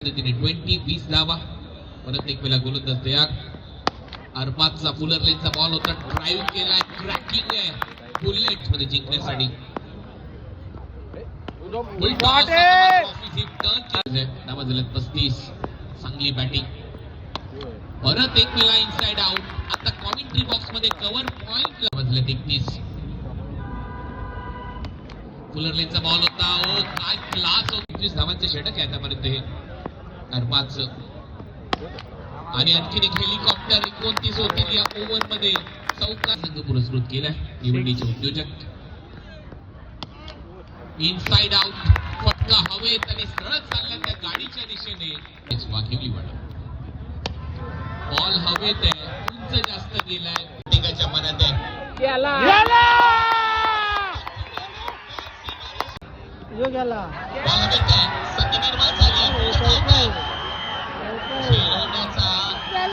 20-20 धावा. परत एक वेळा गोलंदाज तयार. अरबाजचा फुलर लेनचा बॉल होता, ड्राईव्ह केलाय, क्रॅकिंग आहे बुलेट मध्ये जिंकण्यासाठी. धावा झाल्या 35. चांगली बॅटिंग. परत एक वेळा इनसाइड आउट. आता कॉमेंट्री बॉक्स मध्ये कव्हर पॉइंट झाले 31. फुलर लेनचा बॉल होता. ओ काय क्लास होता. 25 धावांचं षटक आहे आतापर्यंत हे अरबाजचं. आणि आणखीन एक हेलिकॉप्टर 29 होतील या ओव्हर मध्ये. चौका संघ पुरस्कृत केलाय निवडणीचे उद्योजक. Inside out. फटका हवेत आणि सरळ चालला त्या गाडीच्या दिशेने. वाघिवली वाडा. बॉल हवेत आहे, उंच जास्त गेलाय, प्रत्येकाच्या मनात आहे. बॉल हवेत आहे, संधी निर्माण झाली.